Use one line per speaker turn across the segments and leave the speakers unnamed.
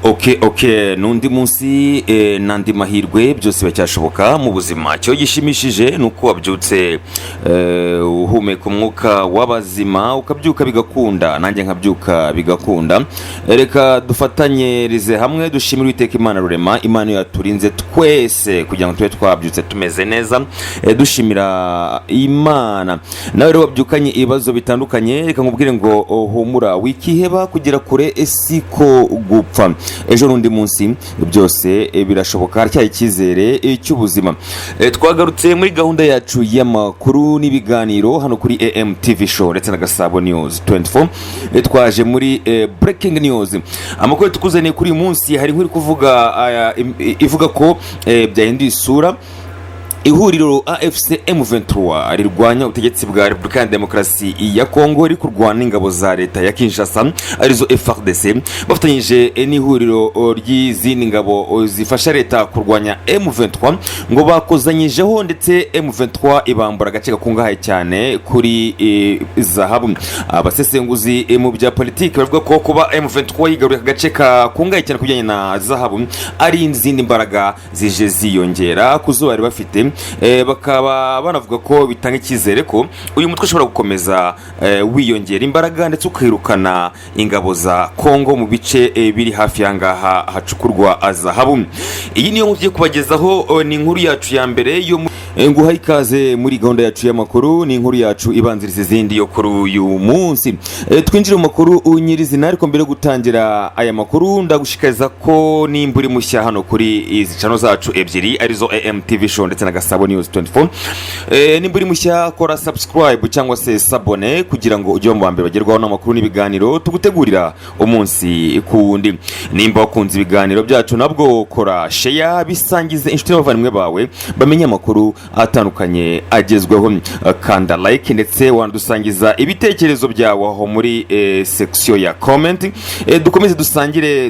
Okay, nundi munsi nandi mahirwe byose bacyashoboka mu buzima. Cyo gishimishije nuko wabyutse uhumeka umwuka w'abazima ukabyuka bigakunda, nanjye nkabyuka bigakunda. Reka dufatanyirize hamwe dushimire Uwiteka Imana Rurema, Imana yaturinze twese kugira ngo tube twabyutse tumeze neza. Dushimira Imana. Nawe rero wabyukanye ibibazo bitandukanye, reka nkubwire ngo humura wikiheba kugira kure siko gupfa. Ejo rundi munsi byose birashoboka, haracyaye icyizere cy'ubuzima. Twagarutse muri gahunda yacu y'amakuru n'ibiganiro hano kuri AM TV show ndetse na Gasabo News 24. Twaje muri breaking news. Amakuru tukuzaniye kuri uyu munsi, hari nkuri kuvuga ivuga ko byahinduye isura. Ihuriro AFC M23 rirwanya ubutegetsi bwa Repubulika ya Demokarasi ya Kongo riri kurwana ingabo za leta ya Kinshasa arizo FARDC bafatanyije n'ihuriro ry'izindi ngabo zifasha leta kurwanya M23 ngo bakozanyijeho, ndetse M23 ibambura agace gakungahaye cyane kuri zahabu. Abasesenguzi mu bya politiki bavuga ko kuba M23 yigaruriye agace kakungahaye cyane kujyanye na zahabu ari izindi mbaraga zije ziyongera kuzo bari bafite. Bakaba banavuga ko bitanga icyizere ko uyu mutwe ushobora gukomeza wiyongera imbaraga ndetse ukirukana ingabo za Kongo mu bice biri hafi yangaha hacukurwa zahabu. Iyi niyo ngiye kubagezaho, ni inkuru yacu ya mbere yo nguha ikaze muri gahunda yacu y'amakuru. Ni inkuru yacu ibanziriza izindi yo kuri uyu munsi. Twinjire mu makuru nyirizina, ariko mbere yo gutangira aya makuru ndagushikariza ko nimburi mushya hano kuri izi channel zacu ebyiri arizo AM TV show ndetse na Gasabo News 24. Nimburi mushya kora subscribe cyangwa se sabone kugira ngo ujye mu bambere bagerwaho n'amakuru n'ibiganiro tugutegurira umunsi kuwundi. Nimba wakunze ibiganiro byacu nabwo kora share, bisangize inshuti n'abavandimwe bawe bamenye amakuru atandukanye agezweho. Kanda like ndetse wandusangiza ibitekerezo byawe aho muri section ya comment. Dukomeze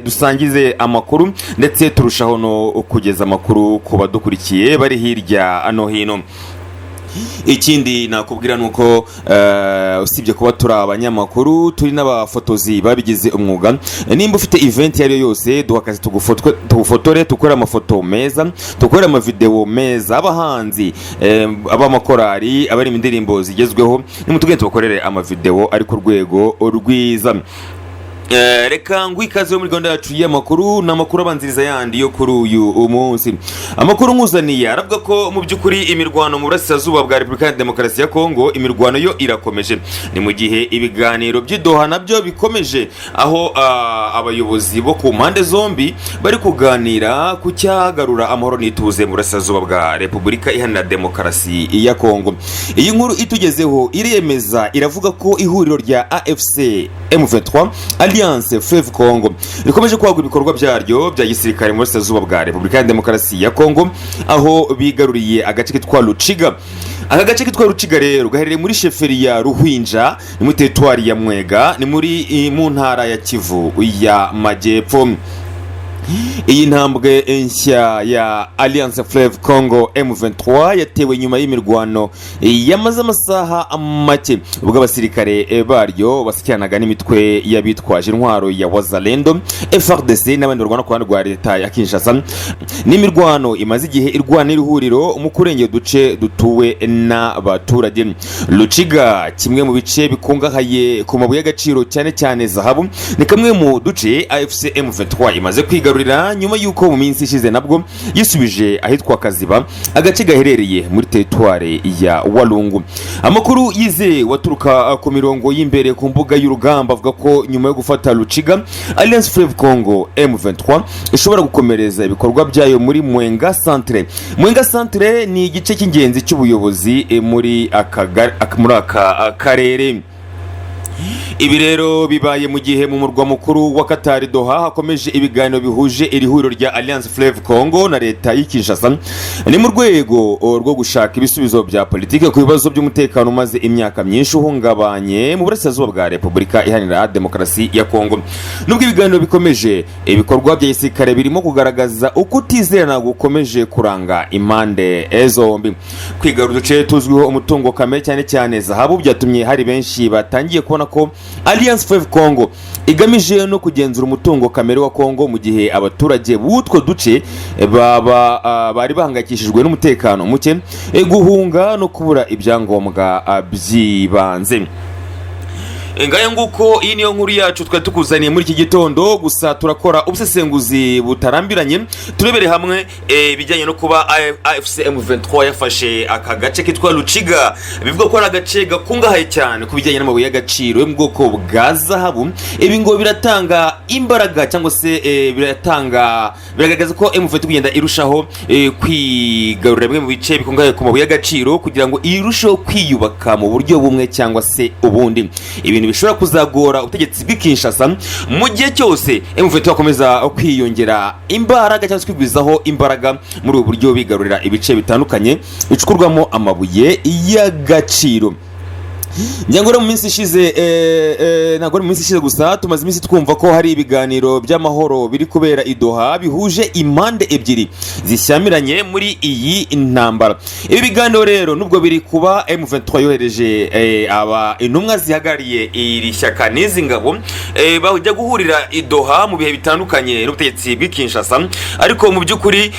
dusangize amakuru ndetse turushaho no kugeza amakuru ku badukurikiye bari hirya ano hino. Ikindi nakubwira nuko usibye kuba turi abanyamakuru turi n'abafotozi babigize umwuga. Nimba ufite event yari yose duhakaze tugufotore, tukora amafoto meza, tukora ama video meza, abahanzi abamakorari abari indirimbo zigezweho nimutugende tubakorere ama video ari ku rwego rwiza. Reka ngwikaze muri gahunda yacu y'amakuru n'amakuru abanziriza yandi yo kuri uyu munsi. Amakuru nkuzaniye aravuga ko mu by'ukuri imirwano mu burasirazuba bwa Repubulika ya Demokarasi ya Kongo, imirwano yo irakomeje. Ni mu gihe ibiganiro by'Doha nabyo bikomeje, aho abayobozi bo ku mpande zombi bari kuganira ku cyagarura amahoro n'ituze mu burasirazuba bwa Repubulika Iharanira Demokarasi ya Kongo. Iyi nkuru itugezeho iremeza, iravuga ko ihuriro rya AFC M23 Alliance Fleuve Congo rikomeje kwagura ibikorwa byaryo bya gisirikare mu burasirazuba bwa Repubulika ya Demokarasi ya Kongo, aho bigaruriye agace kitwa Luchiga. Aka gace kitwa Luchiga rero gaherereye muri sheferi ya Ruhwinja, ni mu teritwari ya Mwega, ni muri mu ntara ya Kivu ya Majyepfo. Iyi ntambwe nshya ya Alliance Fleuve Congo M23 yatewe nyuma y'imirwano yamaze amasaha make ubwo abasirikare baryo basikiranaga n'imitwe y'abitwaje intwaro ya Wazalendo, FARDC n'abandi barwana ku ruhande rwa leta ya Kinshasa. N'imirwano imaze igihe irwana ihuriro mu kurengera duce dutuwe n'abaturage. Luchiga, kimwe mu bice bikungahaye ku mabuye y'agaciro cyane cyane zahabu, ni kamwe mu duce AFC M23 imaze kwigarurira nyuma yuko mu minsi ishize nabwo yisubije ahitwa Kaziba, agace gaherereye muri teritware ya Walungu. Amakuru yize waturuka ku mirongo y'imbere ku mbuga y'urugamba avuga ko nyuma yo gufata Luchiga, Alliance Fleuve Congo M23 ishobora gukomereza ibikorwa byayo muri Mwenga Centre. Mwenga Centre ni igice cy'ingenzi cy'ubuyobozi muri aka karere. Ibi rero bibaye mu gihe mu murwa mukuru wa Qatar Doha hakomeje ibiganiro bihuje iri huriro rya Alliance Fleuve Congo na leta y'Kinshasa. Ni mu rwego rwo gushaka ibisubizo bya politike ku bibazo by'umutekano maze imyaka myinshi uhungabanye mu burasirazuba bwa Repubulika Iharanira Demokarasi ya Kongo. Nubwo ibiganiro bikomeje, ibikorwa bya gisirikare birimo kugaragaza uko utizerana gukomeje kuranga impande zombi. Kwigarura uduce tuzwiho umutungo kamere cyane cyane zahabu byatumye hari benshi batangiye kubona ko Alliance Fleuve Congo igamije no kugenzura umutungo kamere wa Congo mu gihe abaturage b'utwo duce bari bahangayikishijwe n'umutekano muke, guhunga no kubura ibyangombwa by'ibanze. Ngaye nguko iyi niyo nkuru yacu twari tukuzaniye muri iki gitondo, gusa turakora ubusesenguzi butarambiranye turebere hamwe bijyanye no kuba AFC M23 yafashe aka gace kitwa Ruciga, bivuga ko ari agace gakungahaye cyane ku bijyanye n'amabuye y'agaciro yo mu bwoko bwa zahabu. Ibi ngo biratanga imbaraga cyangwa se biragaragaza ko M23 kugenda irushaho kwigarurira bimwe mu bice bikungahaye ku mabuye y'agaciro kugira ngo irusheho kwiyubaka mu buryo bumwe cyangwa se ubundi. Ibintu bishobora kuzagora ubutegetsi bw'Kinshasa mu gihe cyose M23 akomeza kwiyongera imbaraga cyangwa kwigwizaho imbaraga muri ubu buryo bigarurira ibice bitandukanye bicukurwamo amabuye y'agaciro. Njyangore mu minsi ishize gusa tumaze iminsi twumva ko hari ibiganiro by'amahoro biri kubera i Doha bihuje impande ebyiri zishyamiranye muri iyi intambara. Ibi biganiro rero nubwo biri kuba M23 yohereje intumwa zihagarariye iri shyaka n'izi ngabo bajya guhurira i Doha mu bihe bitandukanye n'ubutegetsi bw'Kinshasa, ariko mu by'ukuri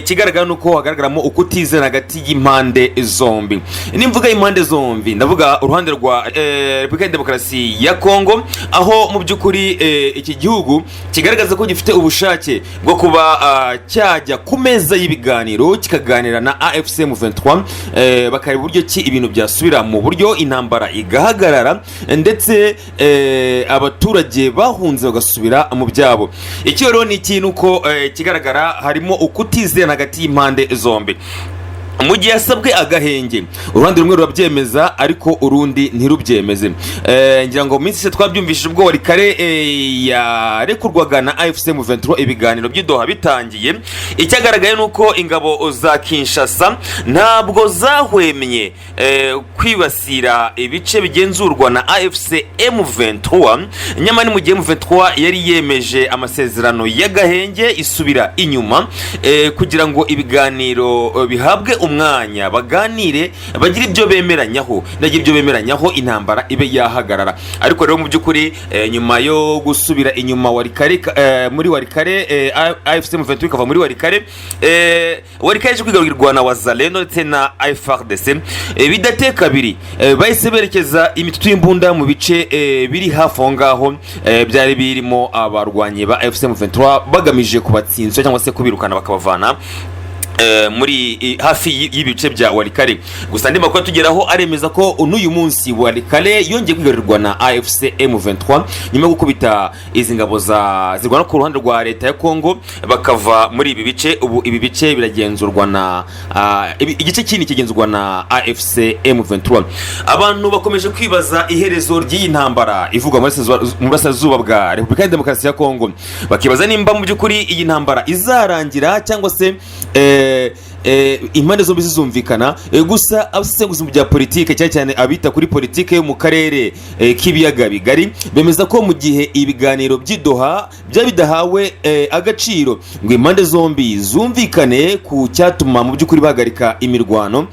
kigaragara nuko hagaragaramo ukutizera hagati y'impande zombi. Nimvuga impande zombi ndavuga uruhande rwa Repubulika ya Demokarasi ya Congo, aho mu by'ukuri iki gihugu kigaragaza ko gifite ubushake bwo kuba cyajya ku meza y'ibiganiro kikaganira na AFC M23 bakareba uburyo ki ibintu byasubira mu buryo, intambara igahagarara ndetse abaturage bahunze bagasubira mu byabo. Icyo rero ni ikintu uko kigaragara harimo ukutizera hagati y'impande zombi. Mu gihe yasabwe agahenge uruhande rumwe rurabyemeza ariko urundi ntirubyemeze. Ngira ngo minsi twabyumvishije ubwo Warikare yarekurwaga na AFC M23 ibiganiro by'Idoha bitangiye. Icyagaragaye nuko ingabo za Kinshasa ntabwo zahwemye kwibasira ibice bigenzurwa na AFC M23, nyamara mu gihe M23 yari yemeje amasezerano y'agahenge isubira inyuma kugira ngo ibiganiro bihabwe umwanya baganire bagira ibyo bemeranyaho intambara ibe yahagarara. Ariko rero mu by'ukuri nyuma yo gusubira inyuma muri Warikare AFC M23 ikava muri Warikare yaje kwigarurwa na Wazalendo ndetse na FARDC, bidateka kabiri bahise berekeza imitutu y'imbunda mu bice biri hafi aho ngaho byari birimo abarwanyi ba AFC M23 bagamije kubatsinda cyangwa se kubirukana bakabavana muri hafi y'ibice bya Warikare. Gusa ndimo ko tugeraho aremeza ko n'uyu munsi Warikare yongeye kwigarurirwa na AFC M23 nyuma yo gukubita izi ngabo zirwana ku ruhande rwa leta ya Congo bakava muri ibi bice. Ubu ibi bice biragenzurwa na igice kindi kigenzurwa na AFC M23. Abantu bakomeje kwibaza iherezo ry'iyi ntambara ivugwa mu burasirazuba bwa Repubulika ya Demokarasi ya Congo, bakibaza nimba mu by'ukuri iyi ntambara izarangira cyangwa se impande zombi zizumvikana. Gusa abasesenguzi mu bya politike cyane abita kuri politike yo mu karere k'ibiyaga bigari bemeza ko mu gihe ibiganiro by'Idoha bidahawe agaciro ngo impande zombi zumvikane ku cyatuma mu by'ukuri bahagarika imirwano,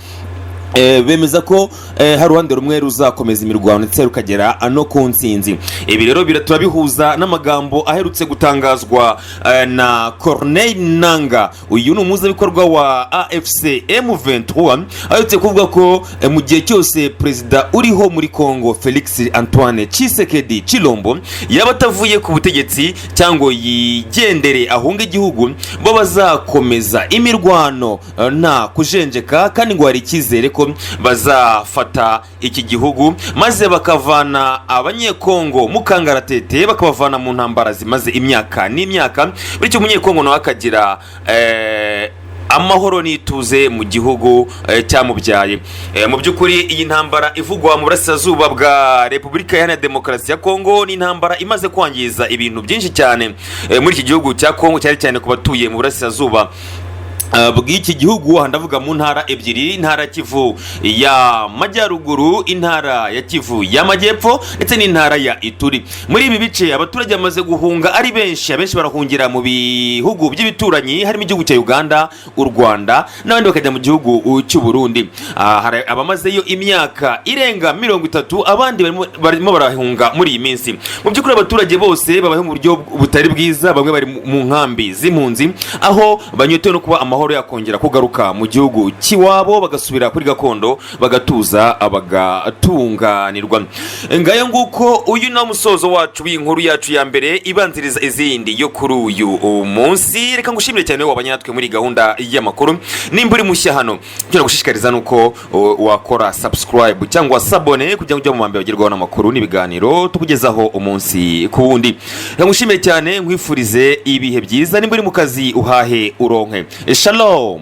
bemeza ko hari uruhande rumwe ruzakomeza imirwano ndetse rukagera no ku ntsinzi. Ibi rero turabihuza n'amagambo aherutse gutangazwa na Corneille Nanga, uyu ni umuhuzabikorwa wa AFC M23, aherutse kuvuga ko mu gihe cyose perezida uriho muri Congo Felix Antoine Tshisekedi Chilombo yaba atavuye ku butegetsi cyangwa yigendere ahunga igihugu, bo bazakomeza imirwano nta kujenjeka, kandi ngo hari icyizere ko bazafata iki gihugu maze bakavana abanyekongo mu kangaratete bakabavana mu ntambara zimaze imyaka n'imyaka, bityo umunyekongo nawe akagira amahoro n'ituze mu gihugu cyamubyaye. Mu by'ukuri iyi ntambara ivugwa mu burasirazuba bwa Repubulika ya Demokarasi ya Congo ni intambara imaze kwangiza ibintu byinshi cyane muri iki gihugu cya Congo, cyane cyane ku batuye mu burasirazuba bw'iki gihugu, ndavuga mu ntara ebyiri, intara Kivu ya Majyaruguru, intara ya Kivu ya Majyepfo ndetse n'intara ya Ituri. Muri ibi bice abaturage bamaze guhunga ari benshi, abenshi barahungira mu bihugu by'ibituranyi harimo igihugu cya Uganda, u Rwanda n'abandi bakajya mu gihugu cy'u Burundi. Hari abamazeyo imyaka irenga 30, abandi barimo barahunga muri iyi minsi. Mu by'ukuri abaturage bose babaho mu buryo butari bwiza, bamwe bari mu nkambi z'impunzi aho banyotewe no kuba amahoro yakongera kugaruka mu gihugu cy'iwabo, bagasubira kuri gakondo, bagatuza, bagatunganirwa. Ngayo nguko uyu na musozo wacu w'inkuru yacu ya mbere ibanziriza izindi yo kuri uyu munsi. Reka ngushimire cyane wabanye natwe muri gahunda y'amakuru. Nimba uri mushya hano, cyo nagushishikariza nuko wakora subscribe cyangwa sabone kugira ngo ujye mu mbere bagerwaho n'amakuru n'ibiganiro tukugezaho umunsi ku wundi. Reka ngushimire cyane, nkwifurize ibihe byiza. Nimba uri mu kazi uhahe uronke. Shalom.